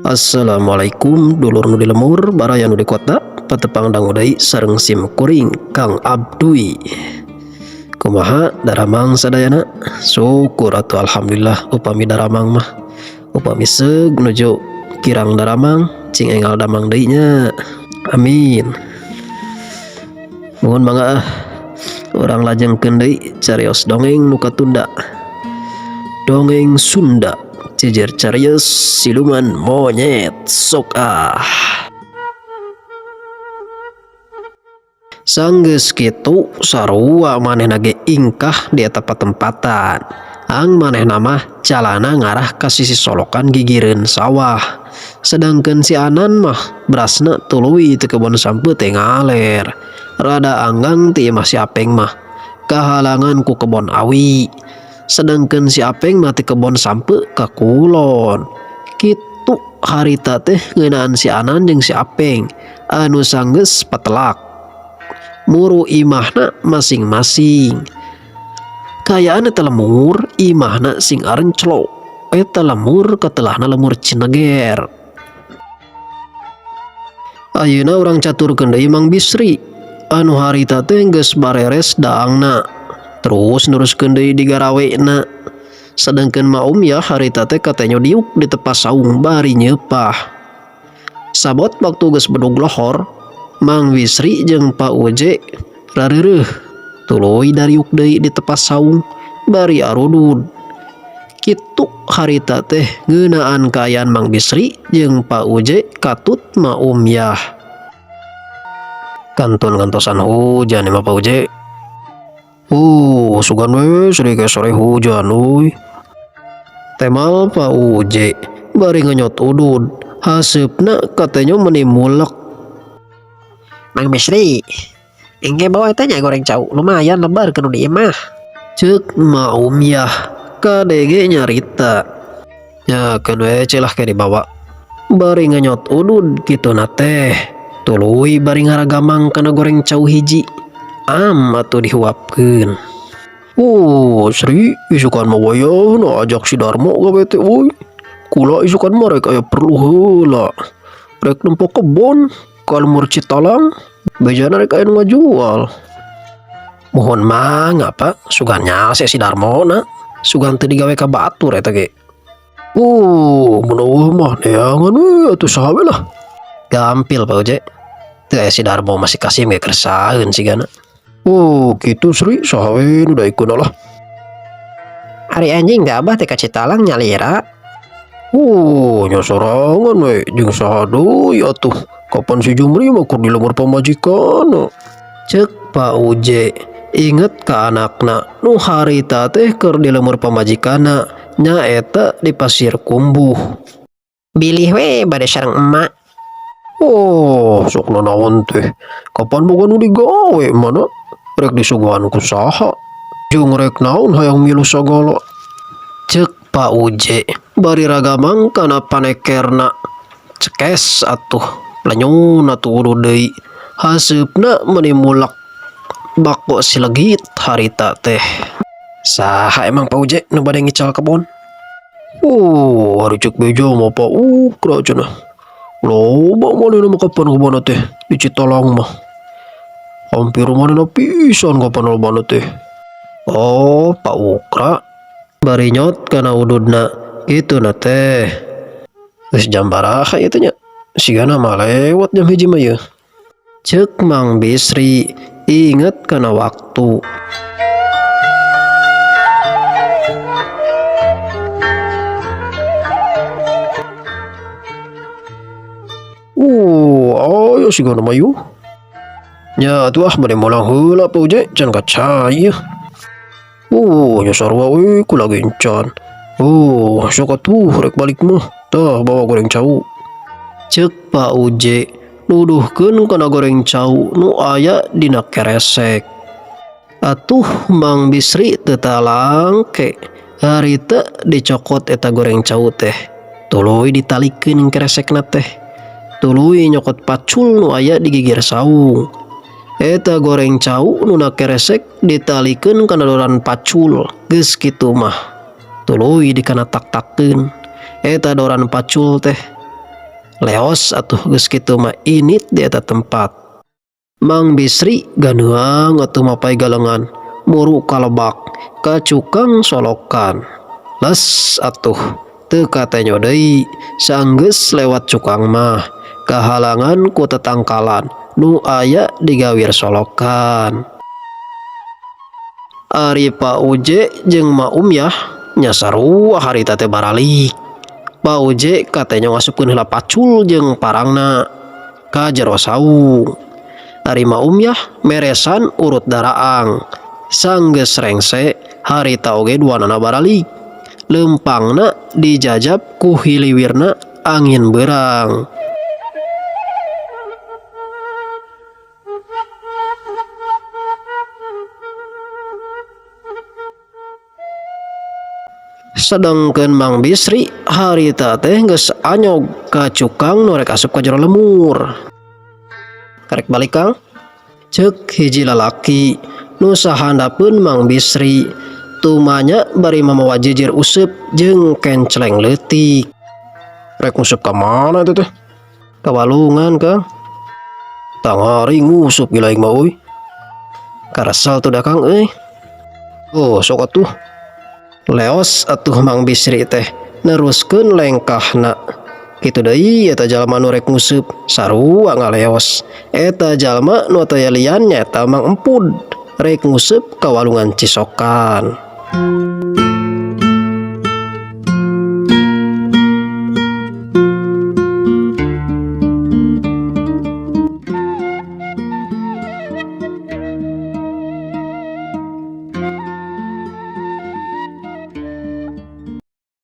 Assalamualaikum dulur nu di lemur baraya nu di kota patepang dangudai sareng sim kuring Kang Abdui. Kumaha daramang sadayana? Syukur atuh alhamdulillah upami daramang mah upami seug nuju kirang daramang cing enggal damang deui nya. Amin. Nuhun mangga urang lajengkeun deui carios dongeng nu katunda. Dongeng Sunda jejer carios siluman monyet sok Sanggeus kitu sarua manehna ge ingkah di eta patempatan. Ang manehna mah calana ngarah ka sisi solokan gigireun sawah. Sedangkeun si Anan mah berasna tuluy teu kebon sampeu teh ngaler. Rada anggang ti imah si Apeng mah kahalangan ku kebon awi. Sedangkeun si Apeng mah ti kebon sampeu ka kulon. Kitu harita teh ngeunaan si Anan jeung si Apeng anu sanggeus patelak. Muru imahna masing-masing. Kayaan eta lemur imahna sing arenclo. Eta lemur katelahna lemur Cineger. Ayeuna urang caturkeun deui Mang Bisri anu harita teh geus bareres daangna. Terus neruskeun deui di garawena. Sedengkeun Maum ya harita teh katenyo diuk di tepas saung bari nyeupah. Sabot waktu geus bedug lohor, Mang Bisri jeung Pak Uje rareureuh tuluy dariuk deui di tepas saung bari arudud. Kitu harita teh ngeunaan kaayaan Mang Bisri jeung Pak Uje katut Maum yah. Kantun kantosan hujan mah Pak Uje. Sugan we sedikit sore hujan euy. Temal Pak Uje bari nganyot udud, haseupna katenyo meuni mulek. Mang Bisri, engke bawa tanya goreng cau lumayan lebar kanu di imah. Ceuk Maum yah kadege nyarita. Ya kan we celah ke dibawa. Bari nganyot udud kituna teh. Tuluy bari ngaragamang kana goreng cau hiji. Atuh dihuapkeun. Sri, isukan mah wayahna ajak si Darmo gawe teh euy. Kula isukan mah rek aya perlu heula. Rek nempo kebon ka lemur Citalang, bejana rek aya nu ngajual. Mohon mangga Pak, sugan nyase si Darmo na. Sugan teu digawe ka batur eta ge. Mun eueuh mah neangan we atuh saha we lah. Gampil Pak Uje. Teu aya si Darmo masih kasih ge kersaeun sigana. Kitu Sri, saha we nu daekeun lah. Ari anjing da abah teh ka Citalang nyalira. Nya sorangan we jeung saha deui atuh. Kapan si Jumri mah kur di lemur pamajikanna. Ceuk Pak Uje inget ka anakna nu harita teh keur di lemur pamajikanna nyaeta di Pasir Kumbuh. Bilih we bade sareng emak. Sok nanaon teh. Kapan boga nu digawe mana? Rek disuguhan ku saha? Jeung rek naon hayang milu sagala. Ceuk Pak Uje bari ragamang kana panekerna. Cekes atuh planyun atuh udud deui. Haseupna meuni mulak. Bako silegit harita teh. Saha emang Pak Uje nu bade ngical kebon? Hari cek beja mah Pak Ukra cenah. Loba manehna mah kapan kebona teh di Citalang mah. Hampir manehna pisan kapan lobana teh. Pak Ukra bari nyot kana ududna kituna teh. Geus jam baraha ieu teh nya? Sigana mah lewat jam hiji mah yeuh. Ceuk Mang Bisri inget kana waktu. Ayo sigana mah yuh. Nya atuh bade molang heula Pak Uje can kacai. Nya sarua we kula gencan. Sok atuh rek balik mah. Tah bawa goreng cau. Ceuk Pak Uje nuduhkeun kana goreng cau nu aya dina keresek. Atuh Mang Bisri teu talangke harita dicokot eta goreng cau teh. Tuluy ditalikeun keresekna teh. Tuluy nyokot pacul nu aya di gigir saung. Eta goreng cau nu na keresek ditalikeun kana doran pacul. Geus kitu mah tuluy dikana tak-takkeun. Eta doran pacul teh Leos atuh geus kitu mah init di eta tempat. Mang Bisri ganuang atuh mapai galengan muru kalebak ka cukang solokan. Les atuh teu katenyo deui saenggeus lewat cukang mah kahalangan ku tetangkalan nu aya di gawir solokan. Ari Pak Uje jeung Ma Umyah nya sarua harita teh baralik. Pak Uje katanya ngasupkeun heula pacul jeung parangna ka jero saung. Ari Ma Umyah meresan urut daraang. Sanggeus rengse harita oge duanana baralik. Lempangna dijajab ku hiliwirna angin beurang. Sedangkeun Mang Bisri harita teh geus anyog ka cukang nu rek asup ka jero lemur. Karek balik Kang, ceuk hiji lalaki nu sahandapeun Mang Bisri tumanya bari mamawa jejer useup jeung kenceleng leutik. Rek ngusup ka mana itu teh? Ka walungan Kang. Tangari ngusup gila aing mah euy. Karesel tuh dah Kang euy. Oh, sok atuh. Leos atuh Mang Bisri teh neruskeun lengkahna. Kitu deui eta jalma nu rek ngusup sarua ngaleos. Eta jalma nu teu lian nyaeta Mang Empud rek ngusup ka walungan Cisokan.